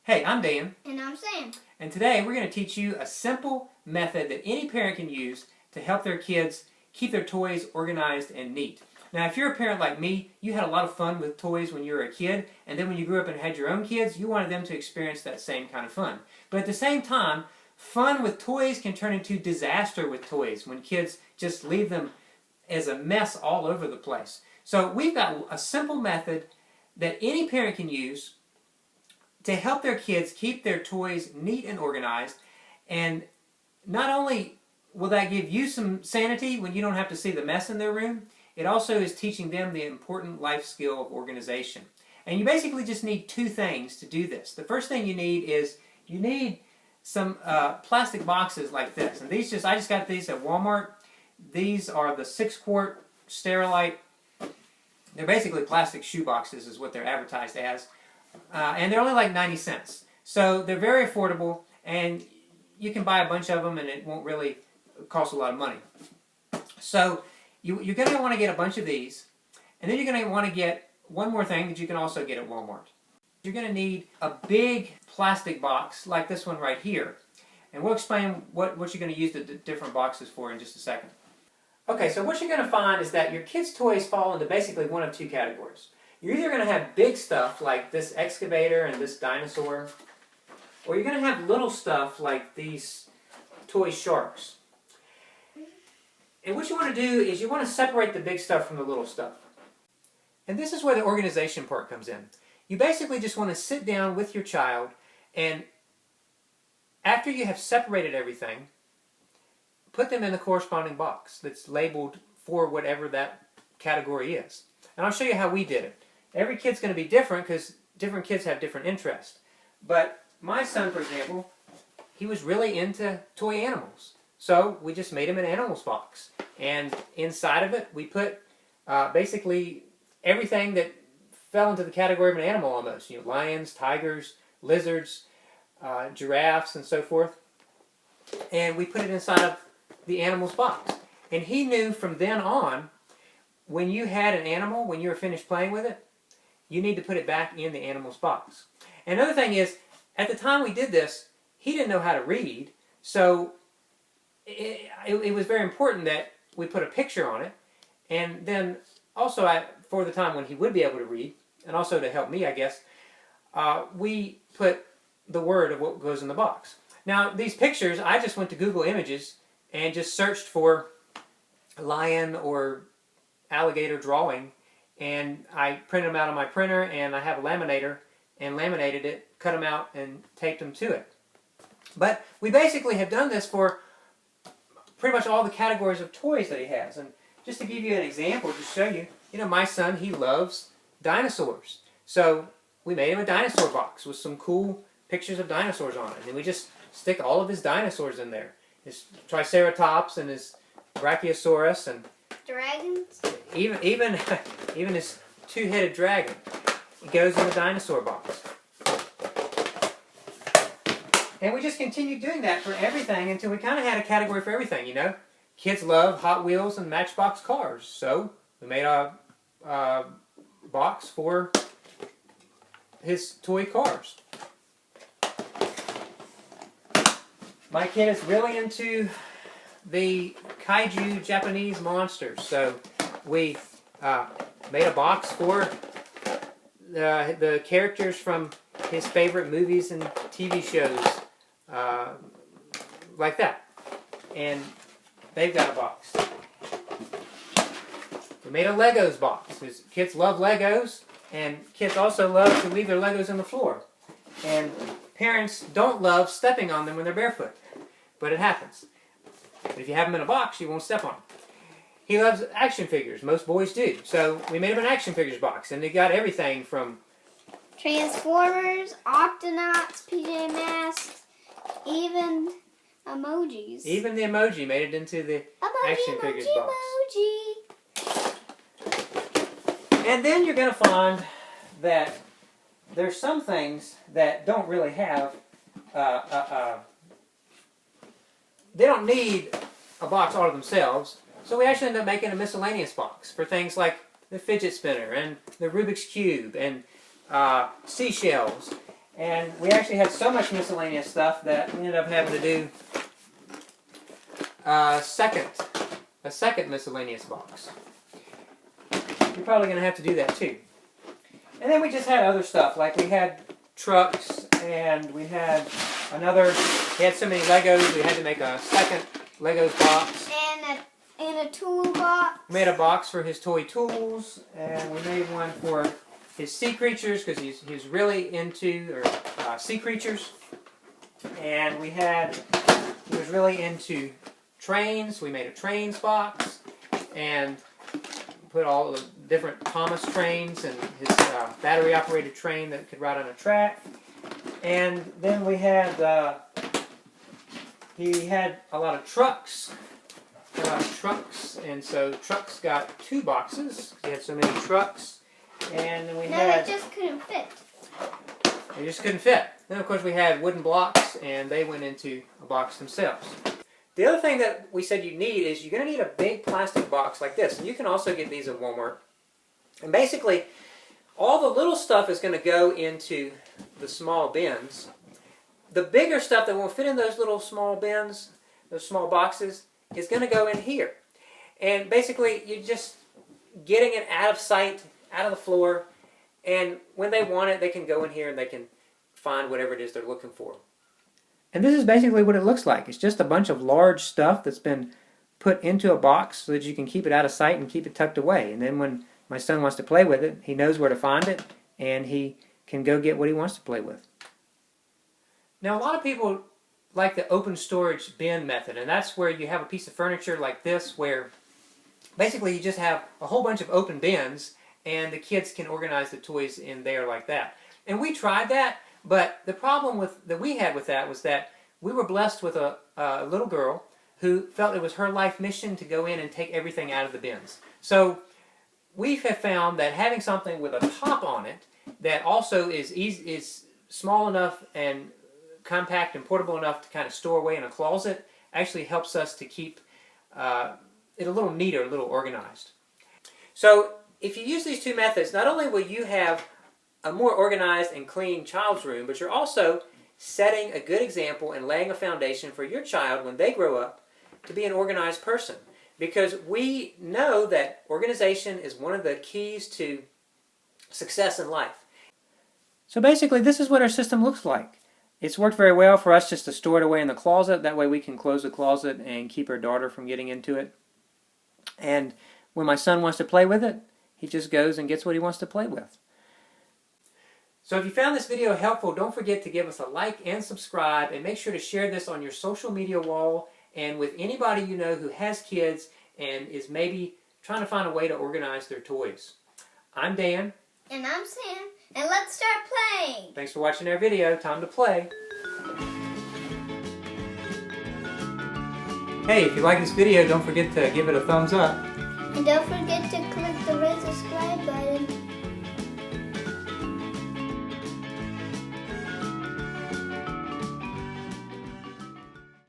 Hey, I'm Dan. And I'm Sam. And today we're going to teach you a simple method that any parent can use to help their kids keep their toys organized and neat. Now, if you're a parent like me, you had a lot of fun with toys when you were a kid, and then when you grew up and had your own kids, you wanted them to experience that same kind of fun. But at the same time, fun with toys can turn into disaster with toys when kids just leave them as a mess all over the place. So we've got a simple method that any parent can use to help their kids keep their toys neat and organized. And not only will that give you some sanity when you don't have to see the mess in their room, it also is teaching them the important life skill of organization. And you basically just need two things to do this. The first thing you need is you need some plastic boxes like this. And these I just got these at Walmart. These are the 6-quart Sterilite. They're basically plastic shoe boxes is what they're advertised as. And they're only like 90 cents. So they're very affordable, and you can buy a bunch of them and it won't really cost a lot of money. So you're going to want to get a bunch of these, and then you're going to want to get one more thing that you can also get at Walmart. You're going to need a big plastic box like this one right here. And we'll explain what you're going to use the different boxes for in just a second. Okay, so what you're going to find is that your kids' toys fall into basically one of two categories. You're either going to have big stuff like this excavator and this dinosaur, or you're going to have little stuff like these toy sharks. And what you want to do is you want to separate the big stuff from the little stuff. And this is where the organization part comes in. You basically just want to sit down with your child, and after you have separated everything, put them in the corresponding box that's labeled for whatever that category is. And I'll show you how we did it. Every kid's going to be different because different kids have different interests. But my son, for example, he was really into toy animals. So we just made him an animals box. And inside of it, we put basically everything that fell into the category of an animal almost. You know, lions, tigers, lizards, giraffes, and so forth. And we put it inside of the animals box. And he knew from then on, when you had an animal, when you were finished playing with it, you need to put it back in the animals box. And another thing is, at the time we did this, he didn't know how to read, so it was very important that we put a picture on it. And then also, for the time when he would be able to read, and also to help me, I guess, we put the word of what goes in the box. Now, these pictures, I just went to Google Images and just searched for lion or alligator drawing, and I printed them out on my printer, and I have a laminator and laminated it, cut them out, and taped them to it. But we basically have done this for pretty much all the categories of toys that he has. And just to give you an example, to show you, my son, he loves dinosaurs. So we made him a dinosaur box with some cool pictures of dinosaurs on it. And we just stick all of his dinosaurs in there. His Triceratops and his Brachiosaurus and Dragons? Even his two-headed dragon. It goes in the dinosaur box. And we just continued doing that for everything until we kind of had a category for everything, Kids love Hot Wheels and Matchbox cars. So we made a box for his toy cars. My kid is really into the kaiju Japanese monsters, so we made a box for the characters from his favorite movies and TV shows, like that. And they've got a box. We made a Legos box, because kids love Legos, and kids also love to leave their Legos on the floor. And parents don't love stepping on them when they're barefoot, but it happens. But if you have them in a box, you won't step on them. He loves action figures. Most boys do. So we made him an action figures box, and they got everything from Transformers, Octonauts, PJ Masks, even emojis. Even the emoji made it into the action figures box. And then you're going to find that there's some things that don't really have they don't need a box all to themselves, so we actually end up making a miscellaneous box for things like the fidget spinner and the Rubik's Cube and seashells And we actually had so much miscellaneous stuff that we ended up having to do a second miscellaneous box. You're probably going to have to do that too. And then we just had other stuff, like we had trucks, and we had so many Legos, we had to make a second Legos box. And a toolbox. We made a box for his toy tools, and we made one for his sea creatures, because he's really into sea creatures. And he was really into trains. We made a trains box, and put all the different Thomas trains and his battery-operated train that could ride on a track. And then we had, he had a lot of trucks. And so trucks got 2 boxes. He had so many trucks. And then they just couldn't fit. They just couldn't fit. Then of course we had wooden blocks, and they went into a box themselves. The other thing that we said you need is you're going to need a big plastic box like this. And you can also get these at Walmart. And basically, all the little stuff is going to go into the small bins. The bigger stuff that won't fit in those little small bins, those small boxes, is going to go in here. And basically, you're just getting it out of sight, out of the floor. And when they want it, they can go in here and they can find whatever it is they're looking for. And this is basically what it looks like. It's just a bunch of large stuff that's been put into a box so that you can keep it out of sight and keep it tucked away. And then when my son wants to play with it, he knows where to find it, and he can go get what he wants to play with. Now, a lot of people like the open storage bin method, and that's where you have a piece of furniture like this where basically you just have a whole bunch of open bins, and the kids can organize the toys in there like that. And we tried that. But the problem that we had with that was that we were blessed with a little girl who felt it was her life mission to go in and take everything out of the bins. So we have found that having something with a top on it that also is small enough and compact and portable enough to kind of store away in a closet actually helps us to keep it a little neater, a little organized. So if you use these 2 methods, not only will you have a more organized and clean child's room, but you're also setting a good example and laying a foundation for your child when they grow up to be an organized person. Because we know that organization is one of the keys to success in life. So basically, this is what our system looks like. It's worked very well for us just to store it away in the closet. That way we can close the closet and keep our daughter from getting into it. And when my son wants to play with it, he just goes and gets what he wants to play with. So if you found this video helpful, don't forget to give us a like and subscribe, and make sure to share this on your social media wall and with anybody you know who has kids and is maybe trying to find a way to organize their toys. I'm Dan. And I'm Sam. And let's start playing. Thanks for watching our video. Time to play. Hey, if you like this video, don't forget to give it a thumbs up. And don't forget to click the red subscribe button.